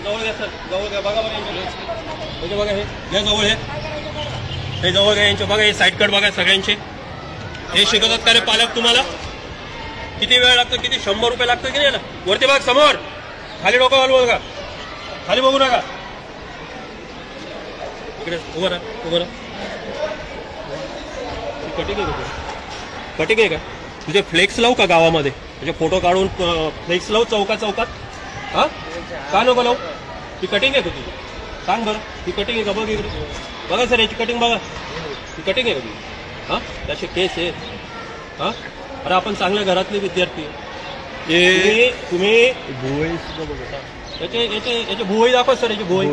जवळ घ्या सर, जवळ घ्या. बघा बघा म्हणजे बघा हे घ्या जवळ, हे जवळ घ्या यांचे. बघा हे साईड कट बघा सगळ्यांचे. हे शिकवतात का रे पालक तुम्हाला? किती वेळ लागतो? किती 100 रुपये लागतो की नाही ना? वरती बघ समोर, खाली डोकं हलवू नका, खाली बघू नका. इकडे उभं राहा, उभं राहा. कटिंग आहे का? कटिंग आहे का? तुझे फ्लेक्स लावू का गावामध्ये? म्हणजे फोटो काढून फ्लेक्स लावू चौकात चौकात? हा का नको लावू? ही कटिंग आहे का तुझी? सांग बरं, ही कटिंग आहे का? बघ इकडे बघा सर, याची कटिंग बघा. ही कटिंग आहे का तुझी? हा त्याचे केस आहे. हा अरे आपण चांगल्या घरातले विद्यार्थी. तुम्ही भुवई सुद्धा बघा. याचे भुवई दाखव सर, याची भुवई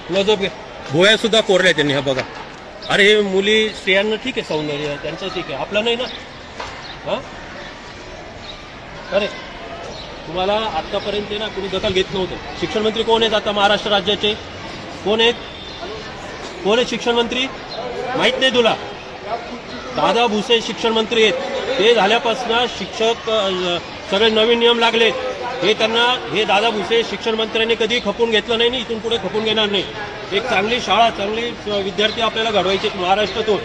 क्लोजअप घे. भुवया सुद्धा कोरल्या त्यांनी. हा बघा. अरे हे मुली स्त्रियांना ठीक आहे, सौंदर्य त्यांचं ठीक आहे, आपलं नाही ना. हा अरे तुम्हाला आतापर्यंत ना कुणी दखल घेत नव्हतं. शिक्षण मंत्री कोण आहेत आता महाराष्ट्र राज्याचे? कोण आहेत? कोण आहेत शिक्षण मंत्री? माहित नाही तुला? दादा भुसे शिक्षण मंत्री आहेत. ते झाल्यापासून शिक्षक सगळे नवीन नियम लागलेत. हे दादा भुसे शिक्षण मंत्र्यांनी कधी खपून घेतलं नाही, इथून पुढे खपून घेणार नाही. एक चांगली शाळा, चांगली विद्यार्थी आपल्याला घडवायचे महाराष्ट्रातून.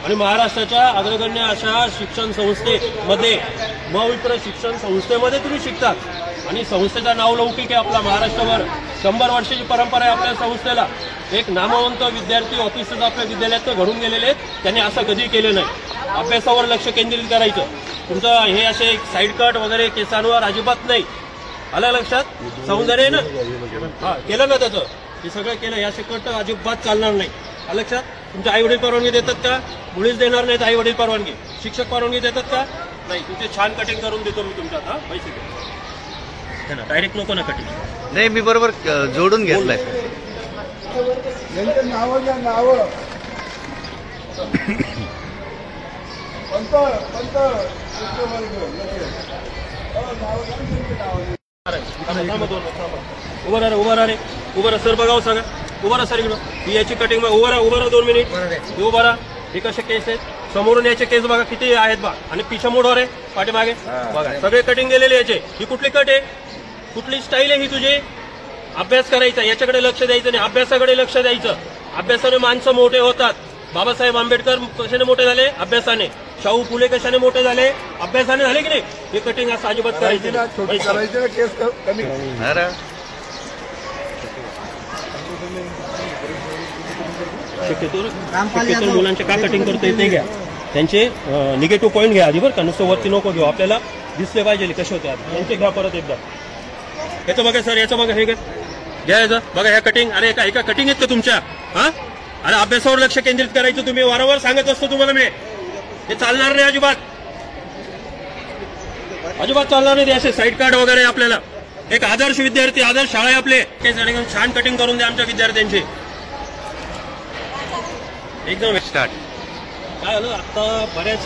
आणि महाराष्ट्राच्या अग्रगण्य अशा शिक्षण संस्थेमध्ये मविप्र शिक्षण संस्थेमध्ये तुम्ही शिकतात. आणि संस्थेचा नावलौकिक आहे आपला महाराष्ट्रावर. 100 वर्षाची परंपरा आहे आपल्या संस्थेला. एक नामवंत विद्यार्थी ऑफिसर्स आपल्या विद्यालयात घडून गेलेले आहेत. त्यांनी असं कधी केलं नाही. अभ्यासावर लक्ष केंद्रित करायचं. तुमचं हे असे साईड कट वगैरे केसांवर अजिबात नाही. आलं लक्षात? सौंदर्य आहे ना? हा केलं ना त्याचं, हे सगळं केलं. या कट अजिबात चालणार नाही. आलं लक्षात? तुमचे आई वडील परवानगी देतात का? मुळीच देणार नाहीत आई वडील परवानगी. शिक्षक परवानगी देतात का? नाही. तुमचे छान कटिंग करून देतो मी तुमच्यात. हा पैसे दे ना, डायरेक्ट नको ना कटिंग. नाही मी बरोबर जोडून घेतलंय. नाव घ्या, नाव उभं राहा, उभं राहा रे, उभं राहा सर. बघावं सांगा, उभं राहा सर. इकडं ही याची कटिंग बघा. उभं राहा 2 मिनिट. उभं राहा. हे कसे केस आहेत? समोरून याचे केस बघा किती आहेत बघा. आणि पिछा मोडवर आहे पाठीमागे बघा. सगळे कटिंग गेलेले याचे. ही कुठली कट आहे? कुठली स्टाईल आहे ही तुझी? अभ्यास करायचा, याच्याकडे लक्ष द्यायचं नाही, अभ्यासाकडे लक्ष द्यायचं. अभ्यासाने माणसं मोठे होतात. बाबासाहेब आंबेडकर कशाने मोठे झाले? अभ्यासाने. शाहू फुले कशाने मोठे झाले? अभ्यासाने झाले की नाही? हे कटिंग असं अजिबात करायचं शक्यतो मुलांचे का कटिंग करता येत नाही घ्या. त्यांचे निगेटिव्ह पॉईंट घ्या आधी बरं का. नुसतं वरती नको घेऊ. आपल्याला दिसले पाहिजे कसे होते. त्यांचे घ्या परत एकदा. याचं बघा सर, याचं बघा. हे घ्या याचं बघा. ह्या कटिंग. अरे एका कटिंग आहेत का तुमच्या? हा अरे अभ्यासावर लक्ष केंद्रित करायचं. तुम्ही वारंवार सांगत असतो तुम्हाला मी. हे चालणार नाही अजिबात. अजिबात चालणार नाही. असे साईड कार्ड वगैरे आपल्याला. एक आदर्श विद्यार्थी, आदर्श शाळा आहे आपले. छान कटिंग करून द्या आमच्या विद्यार्थ्यांची. एकदम स्टार्ट. काय झालं आता बऱ्याच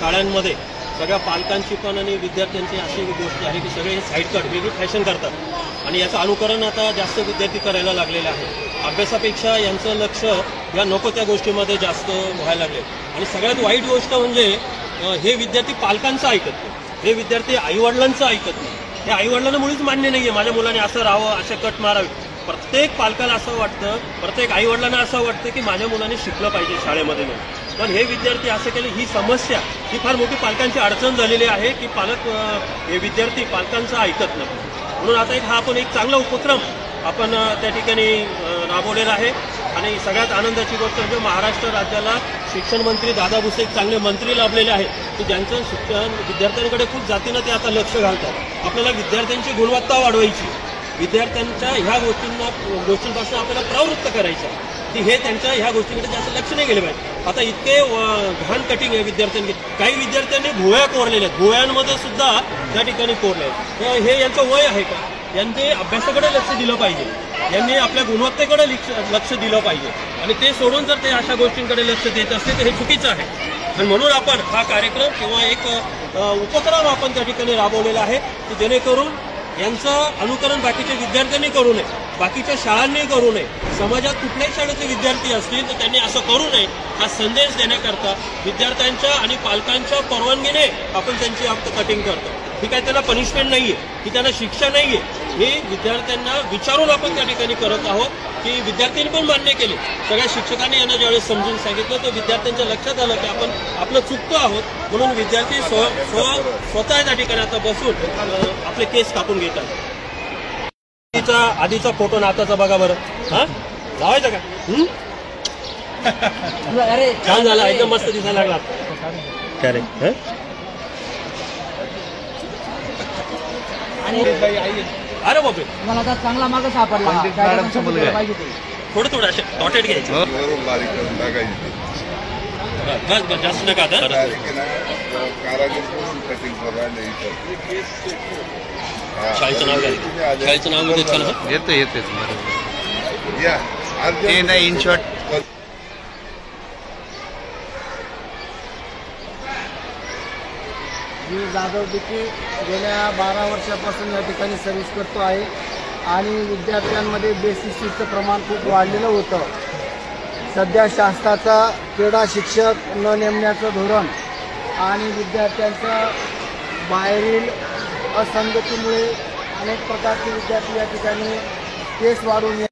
शाळांमध्ये सगळ्या पालकांची पण आणि विद्यार्थ्यांची अशी गोष्ट आहे की सगळे साईड कट वेगळी फॅशन करतात. आणि याचं अनुकरण आता जास्त विद्यार्थी करायला लागलेलं आहे. अभ्यासापेक्षा यांचं लक्ष या नको त्या गोष्टीमध्ये जास्त व्हायला लागले. आणि सगळ्यात वाईट गोष्ट म्हणजे हे विद्यार्थी पालकांचं ऐकत नाही. हे विद्यार्थी आईवडिलांचं ऐकत नाही. हे आईवडिलांना मुळीच मान्य नाहीये माझ्या मुलाने असं राहावं, असे कट मारावे. प्रत्येक पालकाला असं वाटतं, प्रत्येक आईवडिलांना असं वाटतं की माझ्या मुलाने शिकलं पाहिजे शाळेमध्ये. पण हे विद्यार्थी असं केलं. ही समस्या ही फार मोठी पालकांची अडचण झालेली आहे की पालक हे विद्यार्थी पालकांचं ऐकत नाही. म्हणून आता आपण एक चांगला उपक्रम आपण त्या ठिकाणी राबवलेला आहे. आणि सगळ्यात आनंदाची गोष्ट म्हणजे महाराष्ट्र राज्याला शिक्षण मंत्री दादा भुसे एक चांगले मंत्री लाभलेले आहेत की ज्यांचं शिक्षण विद्यार्थ्यांकडे खूप जातीनं ते आता लक्ष घालतात. आपल्याला विद्यार्थ्यांची गुणवत्ता वाढवायची, विद्यार्थ्यांच्या ह्या गोष्टींपासून आपल्याला प्रवृत्त करायचं की हे त्यांच्या ह्या गोष्टींकडे जास्त लक्ष नाही गेले पाहिजे. आता इतके घाण कटिंग आहे विद्यार्थ्यांनी. काही विद्यार्थ्यांनी भुवया कोरलेल्या आहेत, भुवयांमध्ये सुद्धा त्या ठिकाणी कोरले आहेत. हे यांचं वय आहे का? यांनी अभ्यासाकडे लक्ष दिलं पाहिजे. यांनी आपल्या गुणवत्तेकडे लक्ष दिलं पाहिजे. आणि ते सोडून जर ते अशा गोष्टींकडे लक्ष देत असते तर हे चुकीचं आहे. आणि म्हणून आपण हा कार्यक्रम किंवा एक उपक्रम आपण त्या ठिकाणी राबवलेला आहे की जेणेकरून यांचं अनुकरण बाकीच्या विद्यार्थ्यांनी करू नये, बाकीच्या शाळांनी करू नये. समाजात कुठल्याही शाळेतले विद्यार्थी असतील तर त्यांनी असं करू नये हा संदेश देण्याकरता विद्यार्थ्यांच्या आणि पालकांच्या परवानगीने आपण त्यांची कटिंग करतो. ही काही त्यांना पनिशमेंट नाहीये, ही त्यांना शिक्षा नाहीये, हे विद्यार्थ्यांना विचारून आपण त्या ठिकाणी करत आहोत की विद्यार्थ्यांनी पण मान्य केले. सगळ्या शिक्षकांनी यांना ज्यावेळेस समजून सांगितलं तर विद्यार्थ्यांच्या लक्षात आलं की आपण आपलं चुकतो आहोत, म्हणून विद्यार्थी स्वतः त्या ठिकाणी आता बसून आपले केस कापून घेतात. आधीचा फोटो आणि आताचा बघा बरं, हा लावायचा का? छान झाला, एकदम मस्त दिसायला लागला. काय रे? अरे बापरे, मला आता चांगला मार्ग सापडला. पंडित मॅडमचा मुलगा आहे. पाहिजे ते. थोडं थोडं असे डॉटेड घ्यायचे. हो. वरून बारीक करून टाकायची बस बस, जास्त नका आता. बारीक आहे ना, कारागीर करून कटिंग करायला इथं. हा. शाळेचं नाव काय? तुम्ही आले. शाळेचं नाव घेत का ना? येतं येते बरोबर. या ते नाही in short. Me Jadhav decay गेल्या 12 वर्षापासून या ठिकाणी सर्व्हिस करतो आहे आणि विद्यार्थ्यांमध्ये बेशिस्तीचं प्रमाण खूप वाढलेलं होतं. सध्या शासनाचा क्रीडा शिक्षक न नेमण्याचं धोरण आणि विद्यार्थ्यांचं बाहेरील असंगतीमुळे अनेक प्रकारचे विद्यार्थी या ठिकाणी केस वाढून